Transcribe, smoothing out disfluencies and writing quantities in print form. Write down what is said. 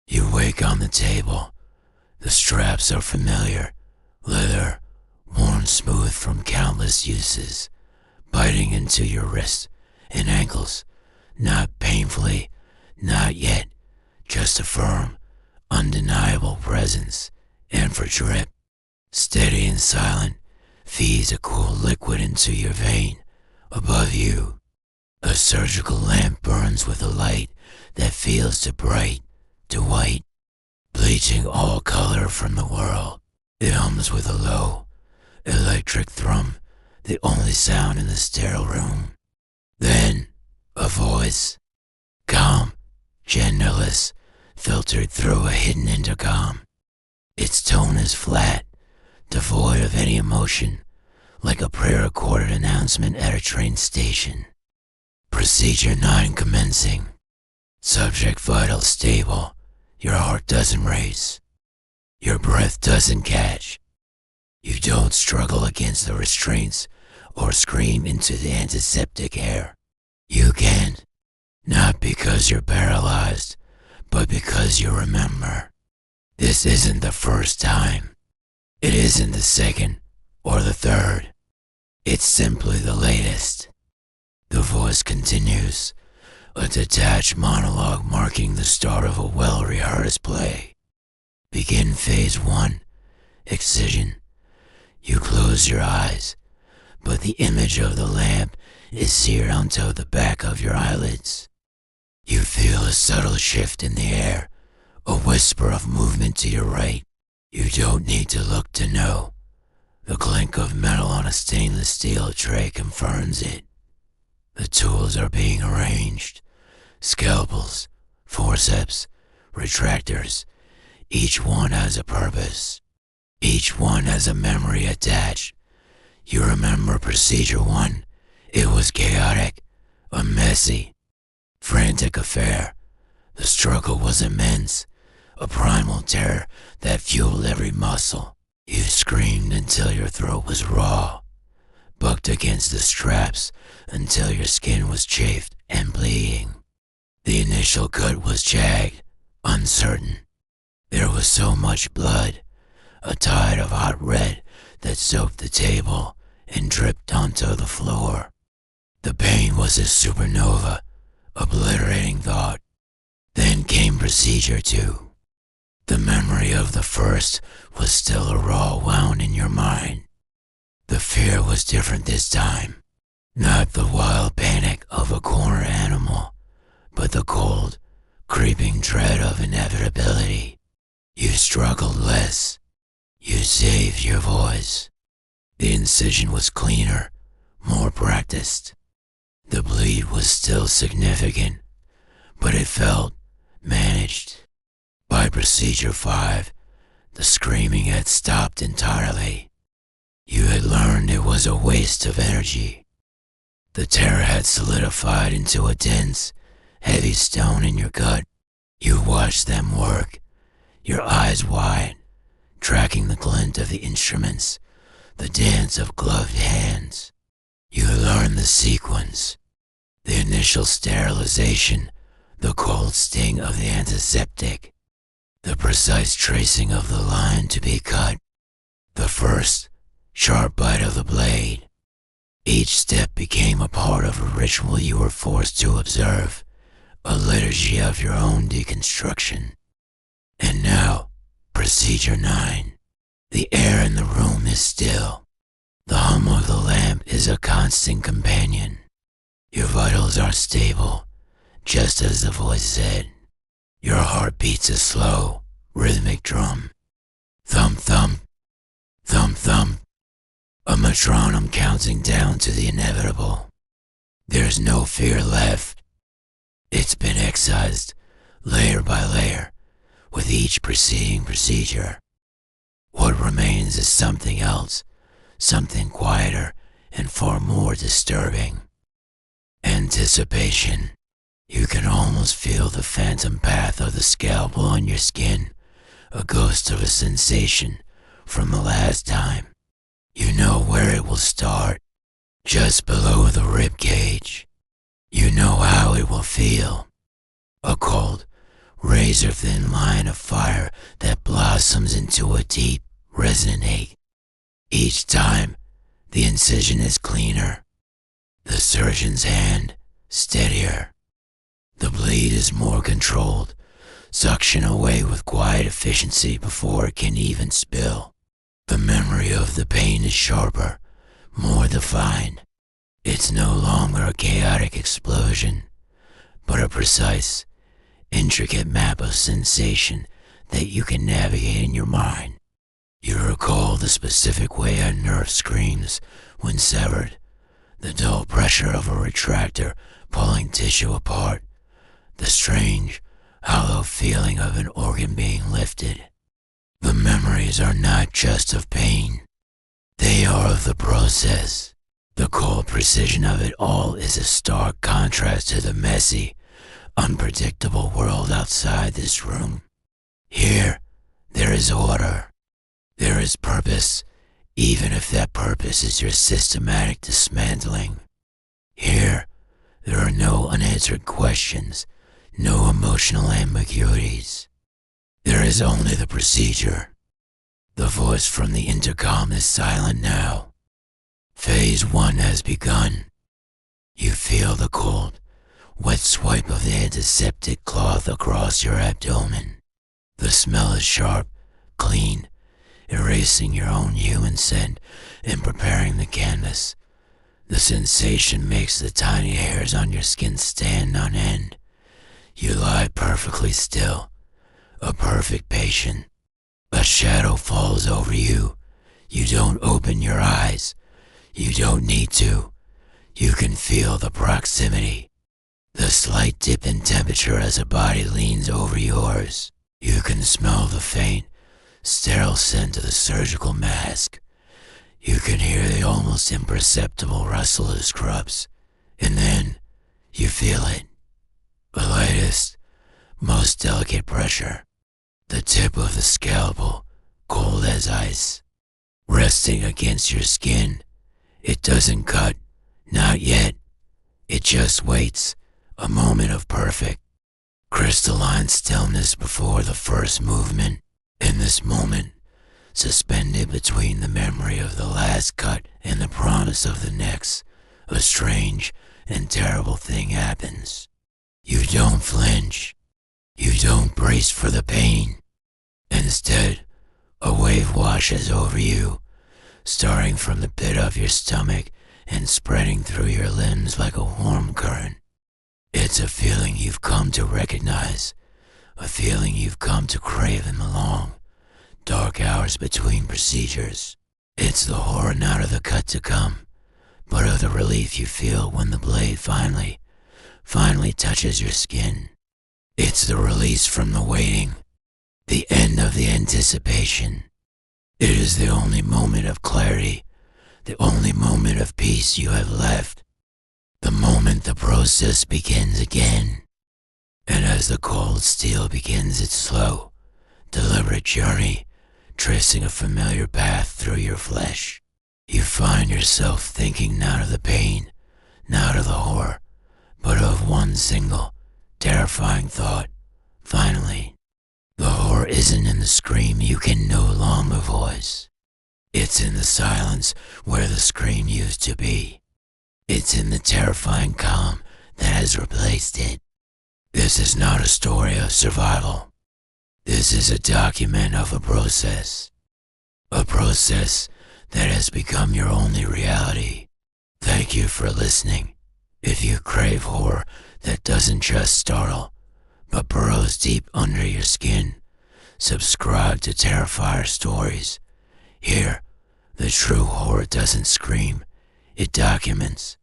You wake on the table. The straps are familiar, leather, worn smooth from countless uses, biting into your wrists and ankles, not painfully, not yet, just a firm, undeniable presence, and for drip, steady and silent, feeds a cool liquid into your vein. Above you, a surgical lamp burns with a light that feels too bright, too white, bleaching all color from the world. It hums with a low, electric thrum, the only sound in the sterile room. Then, a voice, calm, genderless, filtered through a hidden intercom. Its tone is flat, devoid of any emotion, like a pre-recorded announcement at a train station. Procedure 9 commencing. Subject vital stable. Your heart doesn't race. Your breath doesn't catch. You don't struggle against the restraints or scream into the antiseptic air. You can't. Not because you're paralyzed, but because you remember. This isn't the first time. It isn't the second or the third. It's simply the latest. The voice continues, a detached monologue marking the start of a well-rehearsed play. Begin phase 1, excision. You close your eyes, but the image of the lamp is seared onto the back of your eyelids. You feel a subtle shift in the air, a whisper of movement to your right. You don't need to look to know. The clink of metal on a stainless steel tray confirms it. The tools are being arranged. Scalpels, forceps, retractors. Each one has a purpose. Each one has a memory attached. You remember procedure 1. It was chaotic, a messy, frantic affair. The struggle was immense, a primal terror that fueled every muscle. You screamed until your throat was raw, bucked against the straps until your skin was chafed and bleeding. The initial cut was jagged, uncertain. There was so much blood, a tide of hot red that soaked the table and dripped onto the floor. The pain was a supernova, obliterating thought. Then came procedure 2. The memory of the first was still a raw wound in your mind. The fear was different this time. Not the wild panic of a cornered animal, but the cold, creeping dread of inevitability. You struggled less. You saved your voice. The incision was cleaner, more practiced. The bleed was still significant, but it felt managed. By procedure 5, the screaming had stopped entirely. You had learned it was a waste of energy. The terror had solidified into a dense, heavy stone in your gut. You watched them work, your eyes wide, tracking the glint of the instruments, the dance of gloved hands. You learned the sequence, the initial sterilization, the cold sting of the antiseptic, the precise tracing of the line to be cut, the first sharp bite of the blade. Each step became a part of a ritual you were forced to observe, a liturgy of your own deconstruction. And now, procedure 9. The air in the room is still. The hum of the lamp is a constant companion. Your vitals are stable, just as the voice said. Your heart beats a slow, rhythmic drum. Thump, thump, thump, thump. A metronome counting down to the inevitable. There's no fear left. It's been excised, layer by layer, with each preceding procedure. What remains is something else, something quieter and far more disturbing. Anticipation. You can almost feel the phantom path of the scalpel on your skin, a ghost of a sensation from the last time. You know where it will start, just below the rib cage. You know how it will feel. A cold, razor-thin line of fire that blossoms into a deep, resonant ache. Each time, the incision is cleaner, the surgeon's hand steadier. The bleed is more controlled, suction away with quiet efficiency before it can even spill. The memory of the pain is sharper, more defined. It's no longer a chaotic explosion, but a precise, intricate map of sensation that you can navigate in your mind. You recall the specific way a nerve screams when severed, the dull pressure of a retractor pulling tissue apart, the strange, hollow feeling of an organ being lifted. The memories are not just of pain. They are of the process. The cold precision of it all is a stark contrast to the messy, unpredictable world outside this room. Here, there is order. There is purpose, even if that purpose is your systematic dismantling. Here, there are no unanswered questions, no emotional ambiguities. There is only the procedure. The voice from the intercom is silent now. Phase 1 has begun. You feel the cold, wet swipe of the antiseptic cloth across your abdomen. The smell is sharp, clean, erasing your own human scent and preparing the canvas. The sensation makes the tiny hairs on your skin stand on end. You lie perfectly still, a perfect patient. A shadow falls over you. You don't open your eyes. You don't need to. You can feel the proximity, the slight dip in temperature as a body leans over yours. You can smell the faint, sterile scent of the surgical mask. You can hear the almost imperceptible rustle of scrubs. And then, you feel it. The lightest, most delicate pressure. The tip of the scalpel, cold as ice, resting against your skin. It doesn't cut, not yet. It just waits, a moment of perfect, crystalline stillness before the first movement. In this moment, suspended between the memory of the last cut and the promise of the next, a strange and terrible thing happens. You don't flinch. You don't brace for the pain. Instead, a wave washes over you, starting from the pit of your stomach and spreading through your limbs like a warm current. It's a feeling you've come to recognize, a feeling you've come to crave in the long, dark hours between procedures. It's the horror not of the cut to come, but of the relief you feel when the blade finally touches your skin. It's the release from the waiting, the end of the anticipation. It is the only moment of clarity, the only moment of peace you have left, the moment the process begins again. And as the cold steel begins its slow, deliberate journey, tracing a familiar path through your flesh, you find yourself thinking not of the pain, not of the horror, but of one single, terrifying thought. Finally, the horror isn't in the scream you can no longer voice. It's in the silence where the scream used to be. It's in the terrifying calm that has replaced it. This is not a story of survival. This is a document of a process that has become your only reality. Thank you for listening. If you crave horror that doesn't just startle, but burrows deep under your skin, subscribe to Terrifier Stories. Here, the true horror doesn't scream, it documents.